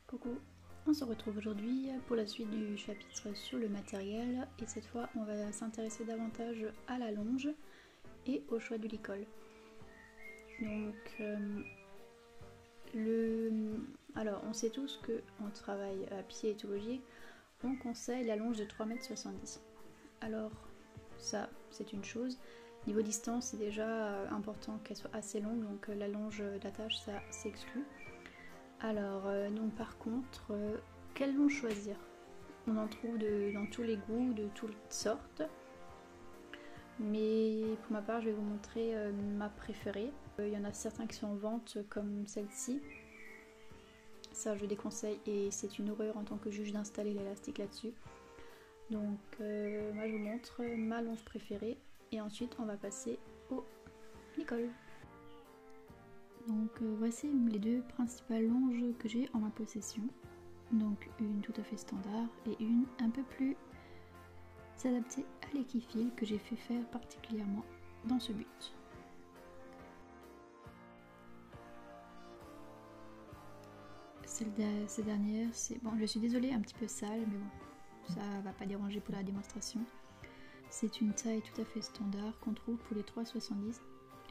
Coucou, on se retrouve aujourd'hui pour la suite du chapitre sur le matériel et cette fois on va s'intéresser davantage à la longe et au choix du licol. Donc alors on sait tous qu'en travail à pied éthologique on conseille la longe de 3,70 m. Alors ça c'est une chose. Niveau distance c'est déjà important qu'elle soit assez longue, donc la longe d'attache ça s'exclut. Alors, donc par contre, quelle longe choisir? On en trouve dans tous les goûts, de toutes sortes. Mais pour ma part, je vais vous montrer ma préférée. Il y en a certains qui sont en vente, comme celle-ci. Ça, je déconseille et c'est une horreur en tant que juge d'installer l'élastique là-dessus. Donc, moi, je vous montre ma longe préférée. Et ensuite, on va passer au licol. Donc voici les deux principales longes que j'ai en ma possession. Donc une tout à fait standard et une un peu plus adaptée à l'équifile que j'ai fait faire particulièrement dans ce but. Ces dernières, c'est bon, je suis désolée, un petit peu sale, mais bon, ça va pas déranger pour la démonstration. C'est une taille tout à fait standard qu'on trouve pour les 3,70.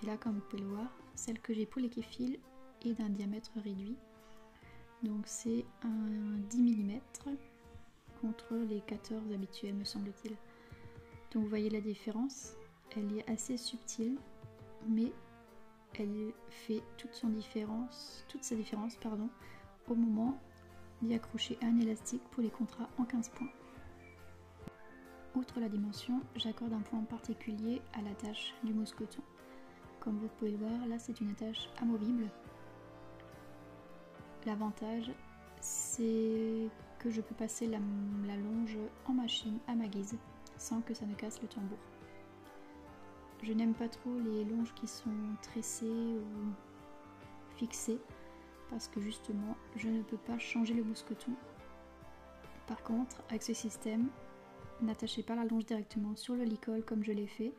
Et là, comme vous pouvez le voir, celle que j'ai pour l'équifile est d'un diamètre réduit. Donc c'est un 10 mm contre les 14 habituels, me semble-t-il. Donc vous voyez la différence, elle est assez subtile, mais elle fait toute sa différence au moment d'y accrocher un élastique pour les contrats en 15 points. Outre la dimension, j'accorde un point particulier à l'attache du mousqueton. Comme vous pouvez le voir, là c'est une attache amovible. L'avantage, c'est que je peux passer la longe en machine à ma guise, sans que ça ne casse le tambour. Je n'aime pas trop les longes qui sont tressées ou fixées, parce que justement, je ne peux pas changer le mousqueton. Par contre, avec ce système, n'attachez pas la longe directement sur le licol comme je l'ai fait,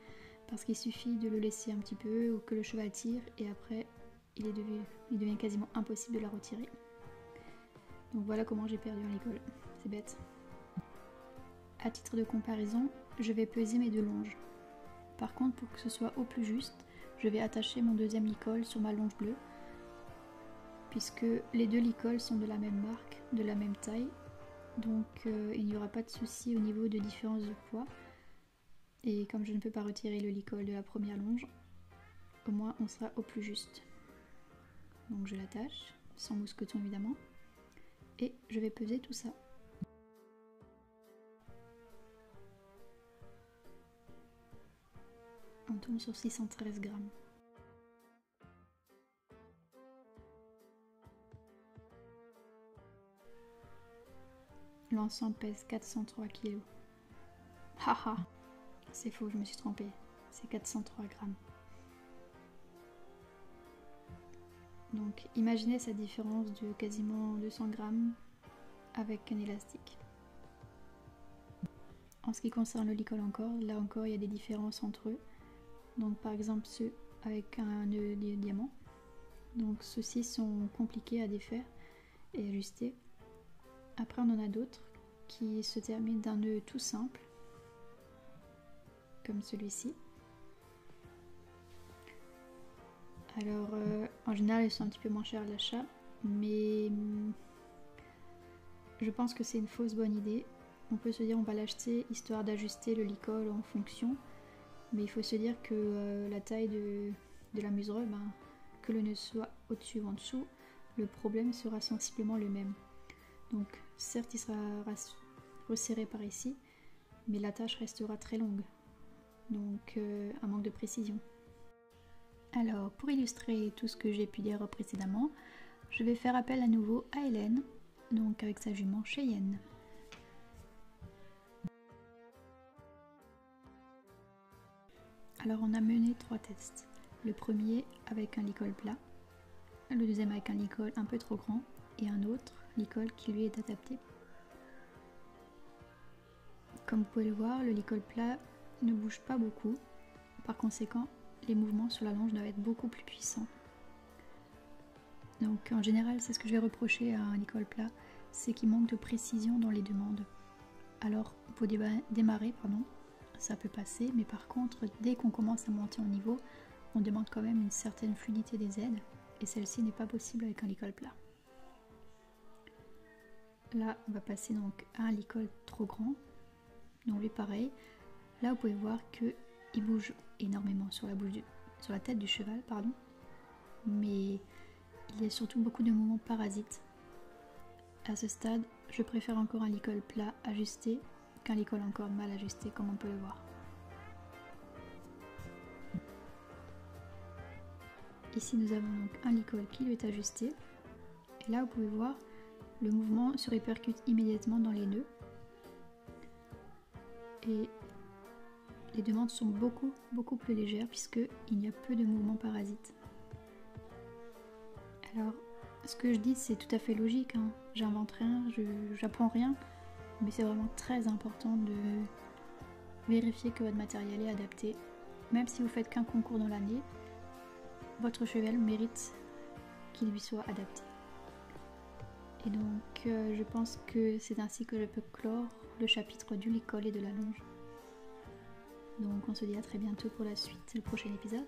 parce qu'il suffit de le laisser un petit peu ou que le cheval tire et après il devient quasiment impossible de la retirer. Donc voilà comment j'ai perdu un licol, c'est bête. À titre de comparaison, je vais peser mes deux longes. Par contre, pour que ce soit au plus juste, je vais attacher mon deuxième licol sur ma longe bleue, puisque les deux licols sont de la même marque, de la même taille, donc il n'y aura pas de souci au niveau de différence de poids. Et comme je ne peux pas retirer le licol de la première longe, au moins on sera au plus juste. Donc je l'attache, sans mousqueton évidemment, et je vais peser tout ça. On tourne sur 613 grammes. L'ensemble pèse 403 kg. Haha, c'est faux, je me suis trompée. C'est 403 grammes. Donc imaginez cette différence de quasiment 200 grammes avec un élastique. En ce qui concerne le licol encore, là encore il y a des différences entre eux. Donc par exemple ceux avec un nœud diamant. Donc ceux-ci sont compliqués à défaire et ajuster. Après on en a d'autres qui se terminent d'un nœud tout simple, comme celui-ci. Alors en général ils sont un petit peu moins chers à l'achat, mais je pense que c'est une fausse bonne idée. On peut se dire on va l'acheter histoire d'ajuster le licol en fonction, mais il faut se dire que la taille de la muserolle, que le nœud soit au-dessus ou en dessous, le problème sera sensiblement le même. Donc certes il sera resserré par ici, mais la tâche restera très longue, donc un manque de précision. Alors pour illustrer tout ce que j'ai pu dire précédemment, je vais faire appel à nouveau à Hélène, donc avec sa jument Cheyenne. Alors on a mené 3 tests. Le premier avec un licol plat, le deuxième avec un licol un peu trop grand et un autre licol qui lui est adapté. Comme vous pouvez le voir, le licol plat ne bouge pas beaucoup, par conséquent les mouvements sur la longe doivent être beaucoup plus puissants. Donc en général, c'est ce que je vais reprocher à un licol plat, c'est qu'il manque de précision dans les demandes. Alors pour démarrer, ça peut passer, mais par contre, dès qu'on commence à monter en niveau, on demande quand même une certaine fluidité des aides, et celle-ci n'est pas possible avec un licol plat. Là, on va passer donc à un licol trop grand. Donc lui pareil. Là, vous pouvez voir qu'il bouge énormément sur la tête du cheval, mais il y a surtout beaucoup de mouvements parasites. À ce stade, je préfère encore un licol plat ajusté qu'un licol encore mal ajusté, comme on peut le voir. Ici, nous avons donc un licol qui lui est ajusté. Et là, vous pouvez voir, le mouvement se répercute immédiatement dans les nœuds. Et les demandes sont beaucoup plus légères puisqu'il y a peu de mouvements parasites. Alors, ce que je dis, c'est tout à fait logique, hein. J'invente rien, j'apprends rien, mais c'est vraiment très important de vérifier que votre matériel est adapté. Même si vous faites qu'un concours dans l'année, votre cheval mérite qu'il lui soit adapté. Et donc, je pense que c'est ainsi que je peux clore le chapitre du licol et de la longe. Donc, on se dit à très bientôt pour la suite, le prochain épisode.